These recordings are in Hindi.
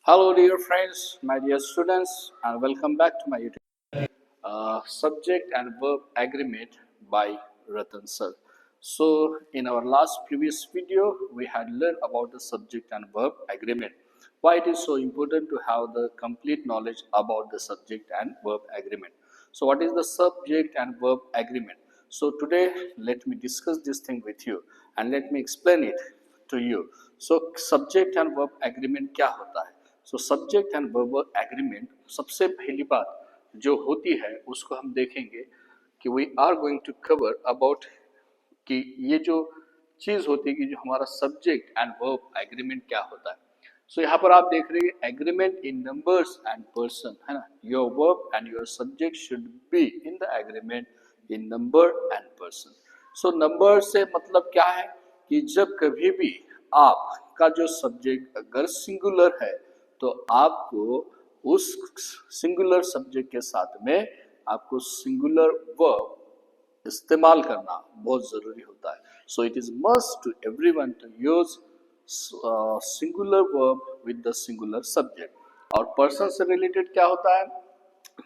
Hello, dear friends, my dear students, and welcome back to my YouTube subject and verb agreement by Ratan sir. So, in our last previous video, we had learned about the subject and verb agreement. Why it is so important to have the complete knowledge about the subject and verb agreement. So, what is the subject and verb agreement? So, today let me discuss this thing with you and let me explain it to you. So, subject and verb agreement क्या होता है? So subject and verb agreement सबसे पहली बात जो होती है उसको हम देखेंगे कि we are going to cover about कि ये जो चीज होती है कि जो हमारा सब्जेक्ट एंड वर्ब एग्रीमेंट क्या होता है। सो यहाँ पर आप देख रहे हैं agreement in numbers and person, है ना। Your verb and your subject should be in the agreement in number and person. So number से मतलब क्या है कि जब कभी भी आपका जो सब्जेक्ट अगर सिंगुलर है तो आपको उस सिंगुलर सब्जेक्ट के साथ में आपको सिंगुलर वर्ब इस्तेमाल करना बहुत जरूरी होता है। So it is must to everyone to use singular verb with the singular subject. और पर्सन से रिलेटेड क्या होता है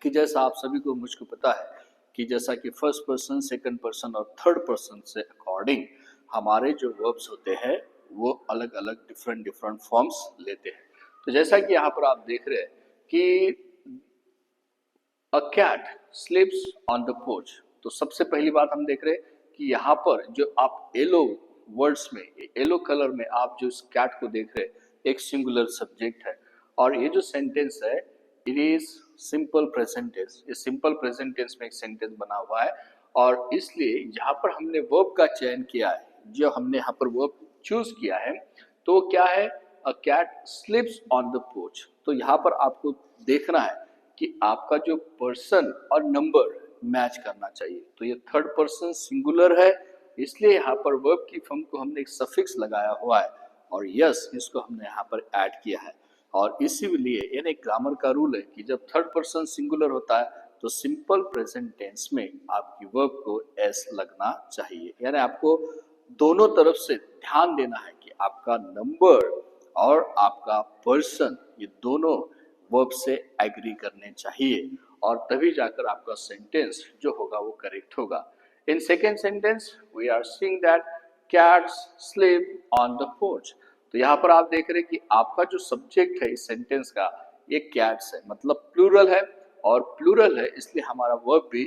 कि जैसा आप सभी को मुझको पता है कि जैसा कि फर्स्ट पर्सन, सेकंड पर्सन और थर्ड पर्सन से अकॉर्डिंग हमारे जो वर्ब्स होते हैं वो अलग अलग डिफरेंट फॉर्म्स लेते हैं। तो जैसा कि यहाँ पर आप देख रहे हैं कि a cat sleeps on the porch, तो सबसे पहली बात हम देख रहे हैं कि यहाँ पर जो आप येलो वर्ड्स में, येलो कलर में आप जो इस कैट को देख रहे हैं एक सिंगुलर सब्जेक्ट है और ये जो सेंटेंस है it is simple present tense. ये सिंपल प्रेजेंट टेंस में एक सेंटेंस बना हुआ है और इसलिए यहाँ पर हमने वर्ब का चयन किया है, जो हमने यहाँ पर वर्ब चूज किया है तो वो क्या है, a cat sleeps on the porch. तो यहाँ पर आपको देखना है कि आपका जो पर्सन और नंबर मैच करना चाहिए। तो ये थर्ड पर्सन सिंगुलर है इसलिए यहाँ पर वर्ब की फॉर्म को हमने एक सफिक्स लगाया हुआ है और यस इसको हमने यहाँ पर ऐड किया है। और इसीलिए यानी ग्रामर का रूल है कि जब थर्ड पर्सन सिंगुलर होता है तो सिंपल प्रेजेंट टेंस में आपकी वर्ब को एस लगना चाहिए। यानी आपको दोनों तरफ से ध्यान देना है कि आपका नंबर और आपका पर्सन ये दोनों वर्ब से एग्री करने चाहिए और तभी जाकर आपका सेंटेंस जो होगा वो करेक्ट होगा। In second sentence we are seeing that cats sleep on the porch. तो यहाँ पर आप देख रहे हैं कि आपका जो सब्जेक्ट है इस सेंटेंस का ये कैट्स है, मतलब प्लूरल है और प्लूरल है इसलिए हमारा वर्ब भी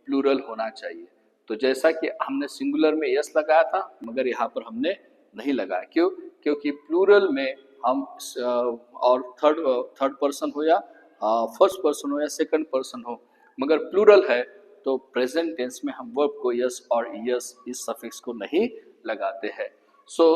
प्लूरल होना चाहिए। तो जैसा कि हमने सिंगुलर में यस लगाया था मगर यहाँ पर हमने नहीं लगाया, क्यों? क्योंकि प्लूरल में हम और थर्ड पर्सन हो या फर्स्ट पर्सन हो या सेकंड पर्सन हो मगर प्लूरल है तो प्रेजेंट टेंस में हम वर्ब को यस और यस इस सफिक्स को नहीं लगाते हैं। सो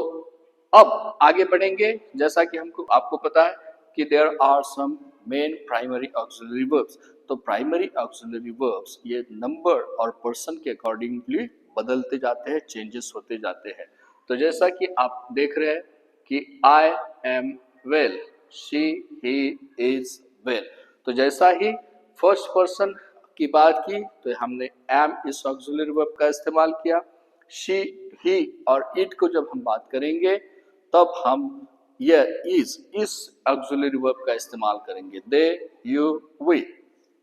अब आगे बढ़ेंगे। जैसा कि हमको आपको पता है कि there are some main primary auxiliary verbs. तो प्राइमरी ऑक्सिलरी वर्ब्स ये नंबर और पर्सन के अकॉर्डिंगली बदलते जाते हैं, चेंजेस होते जाते हैं। तो जैसा कि आप देख रहे हैं कि I am well, she he is well. तो जैसा ही फर्स्ट पर्सन की बात की तो हमने एम इस ऑक्सिलरी वर्ब का इस्तेमाल किया। शी, ही और इट को जब हम बात करेंगे तब हम यह इस ऑक्सिलरी वर्ब का इस्तेमाल करेंगे। दे, यू, वी,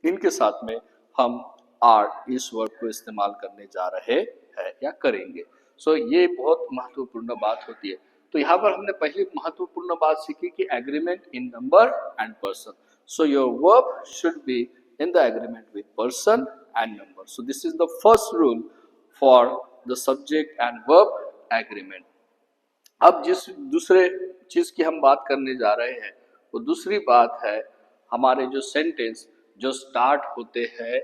इनके साथ में हम आर इस वर्ब को इस्तेमाल करने जा रहे हैं या करेंगे। सो ये बहुत महत्वपूर्ण बात होती है। तो यहाँ पर हमने पहली महत्वपूर्ण बात सीखी कि agreement in number and person. So your verb should be in the agreement with person and number. So this is the first rule for the subject and verb agreement. अब जिस दूसरे चीज की हम बात करने जा रहे हैं वो दूसरी बात है हमारे जो सेंटेंस जो स्टार्ट होते हैं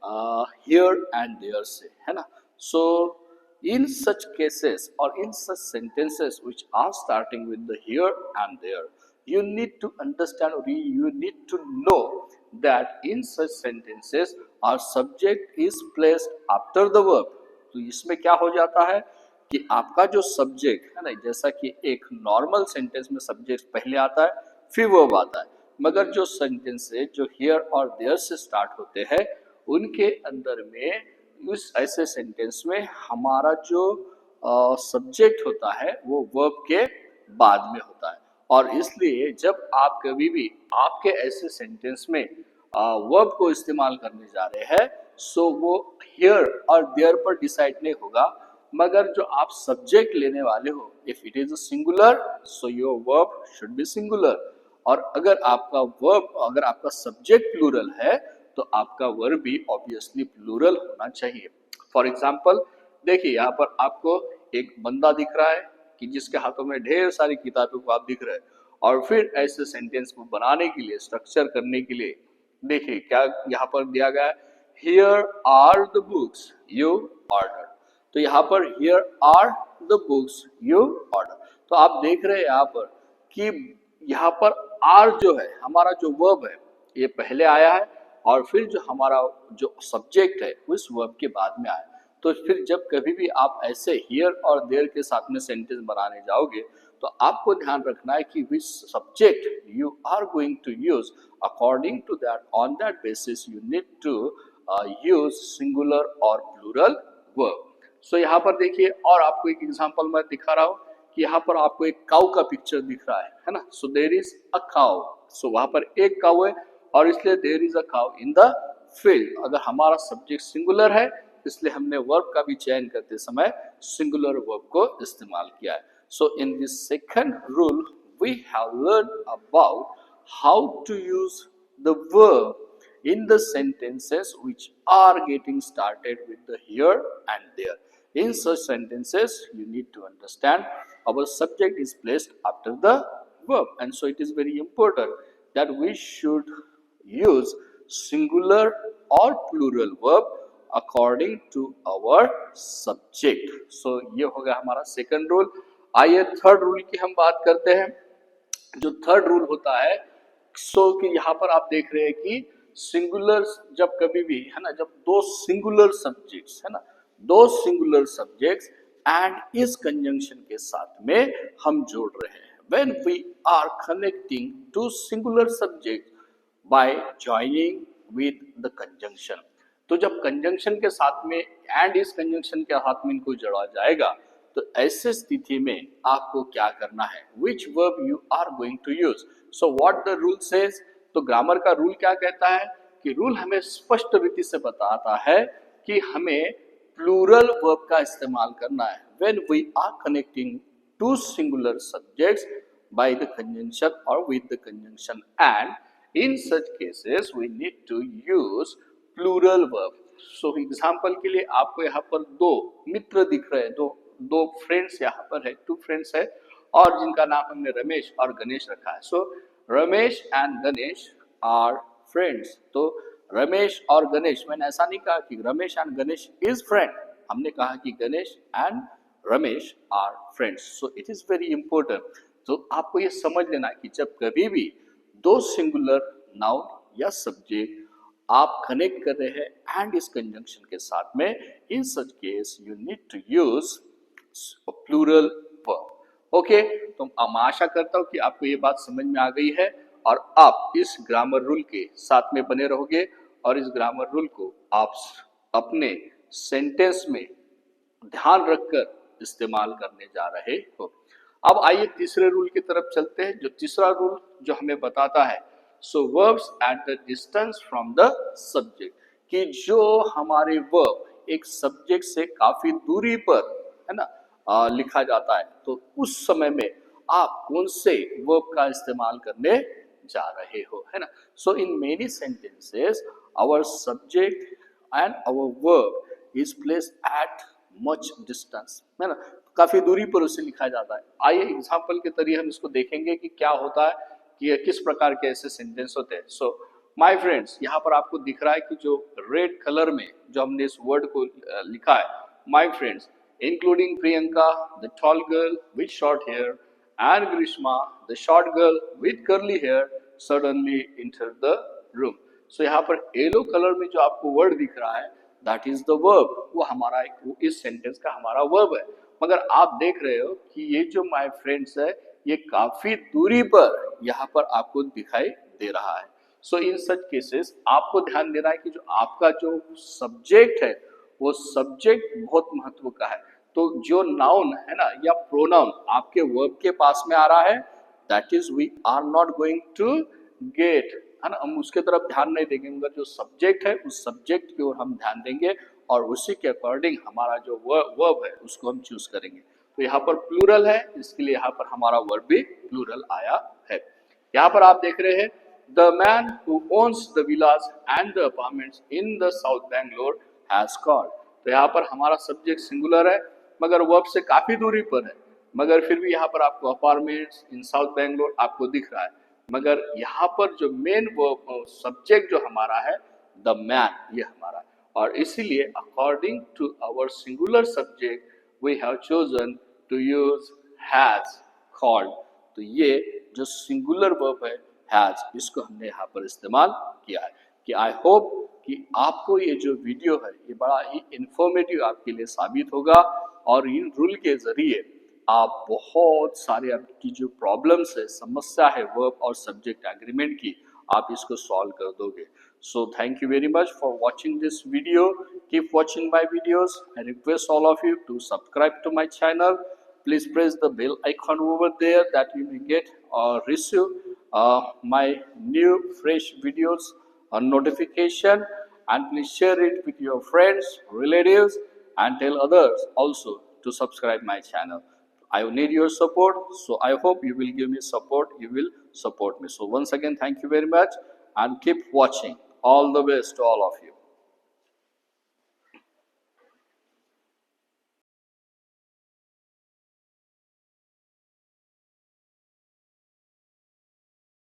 हियर एंड देयर से, है ना। सो इन सच केसेस और in such sentences which are starting with the here and there you need to understand or you need to know that in such sentences our subject is placed after the verb। तो इसमें क्या हो जाता है कि आपका जो सब्जेक्ट है ना, जैसा कि एक नॉर्मल सेंटेंस में सब्जेक्ट पहले आता है फिर वर्ब आता है, मगर जो सेंटेंसेस जो हियर और देयर से स्टार्ट होते हैं उनके अंदर में उस ऐसे सेंटेंस में हमारा जो सब्जेक्ट होता है वो वर्ब के बाद में होता है और इसलिए जब आप कभी भी आपके ऐसे सेंटेंस में वर्ब को इस्तेमाल करने जा रहे हैं, सो वो हियर और देयर पर डिसाइड नहीं होगा, मगर जो आप सब्जेक्ट लेने वाले हो, if it is a singular, so your verb should be singular. और अगर आपका सब्जेक्ट प्लूरल है, तो आपका वर्ब भी ऑब्वियसली प्लूरल होना चाहिए। फॉर एग्जाम्पल देखिए, यहाँ पर आपको एक बंदा दिख रहा है कि जिसके हाथों में ढेर सारी किताबें को आप दिख रहे हैं, और फिर ऐसे सेंटेंस को बनाने के लिए, स्ट्रक्चर करने के लिए देखिए क्या यहाँ पर दिया गया है, here are the books you order. तो यहाँ पर here are the books you order, तो आप देख रहे हैं यहाँ पर कि यहाँ पर आर जो है, हमारा जो वर्ब है, ये पहले आया है, और फिर जो हमारा जो सब्जेक्ट है उस वर्ब के बाद में आया। तो फिर जब कभी भी आप ऐसे हियर और देयर के साथ में सेंटेंस बनाने जाओगे, तो आपको ध्यान रखना है कि which subject you are going to use, according to that, on that basis you need to use singular और प्लूरल वर्ब। सो यहाँ पर देखिए, और आपको एक एग्जांपल मैं दिखा रहा हूँ कि यहाँ पर आपको एक काऊ का पिक्चर दिख रहा है ना। सो देयर इज अ काऊ, सो वहां पर एक काऊ है, और इसलिए there is a cow in the field. अगर हमारा सब्जेक्ट सिंगुलर है, इसलिए हमने वर्ब का भी चयन करते समय सिंगुलर वर्ब को इस्तेमाल किया है। So in this second rule we have learn about how to use the verb in the sentences which are getting started with the here and there. In such sentences, you need to understand our subject is placed after the verb, and so it is very important that we should use singular or plural verb according to our subject. So ये हो गया हमारा सेकंड रूल। आइए थर्ड रूल की हम बात करते हैं। जो थर्ड रूल होता है, सो कि यहाँ पर आप देख रहे हैं कि सिंगुलर जब कभी भी है ना, जब दो सिंगुलर सब्जेक्ट्स है ना, दो सिंगुलर सब्जेक्ट्स एंड इस कंजंक्शन के साथ में हम जोड़ रहे हैं, when we are connecting to singular subject by joining with the conjunction. तो जब कंजंक्शन के साथ में एंड इस कंजंक्शन के साथ में इनको जोड़ा जाएगा, तो ऐसे स्थिति में आपको क्या करना है, which verb you are going to use. So what the rule says, तो ग्रामर का रूल क्या कहता है कि रूल हमें स्पष्ट रीति से बताता है कि हमें प्लूरल वर्ब का इस्तेमाल करना है when we are connecting to singular subjects by the conjunction और with the conjunction, and in such cases we need to use plural verb. So example के लिए आपको यहाँ पर दो मित्र दिख रहे हैं, दो फ्रेंड्स यहाँ पर है, टू फ्रेंड्स है, और जिनका नाम हमने रमेश और गणेश रखा है। So Ramesh and Ganesh are friends. तो रमेश और गणेश, मैंने ऐसा नहीं कहा कि Ramesh and Ganesh is friend, हमने कहा कि Ganesh and Ramesh are friends. So it is very important. तो आपको ये समझ लेना है कि जब कभी भी दो सिंगुलर नाउन या सब्जेक्ट आप कनेक्ट कर रहे हैं एंड इस कंजंक्शन के साथ में, in such case you need to use plural verb. Okay, तो मैं आशा करता हूं कि आपको ये बात समझ में आ गई है, और आप इस ग्रामर रूल के साथ में बने रहोगे, और इस ग्रामर रूल को आप अपने सेंटेंस में ध्यान रखकर इस्तेमाल करने जा रहे हो। अब आइए तीसरे रूल की तरफ चलते हैं। जो तीसरा रूल जो हमें बताता है, so verbs at the distance from the subject, कि जो हमारे वर्ब एक सब्जेक्ट से काफी दूरी पर है ना लिखा जाता है, तो उस समय में आप कौन से वर्ब का इस्तेमाल करने जा रहे हो, है ना। So in many sentences our subject and our verb is placed at much distance, है ना, काफी दूरी पर उसे लिखा जाता है। आइए एग्जांपल के तरीके हम इसको देखेंगे कि क्या होता है, कि किस प्रकार के ऐसे सेंटेंस होते हैं। सो माय फ्रेंड्स, यहाँ पर आपको दिख रहा है कि जो रेड कलर में जो हमने इस वर्ड को लिखा है, my friends, including Priyanka, the tall girl with short hair, and Grishma, the short girl with curly hair, suddenly entered the room. So यहाँ पर येलो कलर में जो आपको वर्ड दिख रहा है, that is the verb, वो हमारा इस सेंटेंस का हमारा वर्ब है। मगर आप देख रहे हो कि ये जो my friends है, ये काफी दूरी पर यहाँ पर आपको दिखाई दे रहा है। So in such cases आपको ध्यान देना है कि जो आपका जो सब्जेक्ट है, वो सब्जेक्ट बहुत महत्व का है। तो जो नाउन है ना या प्रोनाउन आपके वर्ब के पास में आ रहा है, that is we are not going to get, है ना, हम उसके तरफ ध्यान नहीं देंगे, मगर जो सब्जेक्ट है उस सब्जेक्ट की ओर हम ध्यान देंगे और उसी के अकॉर्डिंग हमारा जो वर्ब है उसको हम चूज करेंगे। तो यहाँ पर प्लूरल है, इसके लिए यहाँ पर हमारा वर्ब भी प्लूरल आया है। यहाँ पर आप देख रहे हैं the man who owns the Vilas and the apartments in the south Bangalore has called. तो यहाँ पर हमारा सब्जेक्ट सिंगुलर है मगर वर्ब से काफी दूरी पर है, मगर फिर भी यहाँ पर आपको अपार्टमेंट्स इन साउथ बैंगलोर आपको दिख रहा है, मगर यहाँ पर जो मेन वर्ब सब्जेक्ट जो हमारा है द मैन, ये हमारा, और इसीलिए according to our singular subject we have chosen to use has called. तो ये जो सिंगुलर वर्ब है हैज, इसको हमने यहाँ पर इस्तेमाल किया है। कि आई होप कि आपको ये जो वीडियो है ये बड़ा ही इंफॉर्मेटिव आपके लिए साबित होगा और इन रूल के जरिए आप बहुत सारे आपकी जो प्रॉब्लम्स है, समस्या है वर्ब और सब्जेक्ट एग्रीमेंट की, आप इसको सॉल्व कर दोगे। So thank you very much for watching this video. Keep watching my videos. I request all of you to subscribe to my channel. Please press the bell icon over there that you may get or receive my new fresh videos on notification, and please share it with your friends, relatives, and tell others also to subscribe my channel. I need your support, so I hope you will give me support. You will support me. So once again, thank you very much and keep watching. All the best to all of you.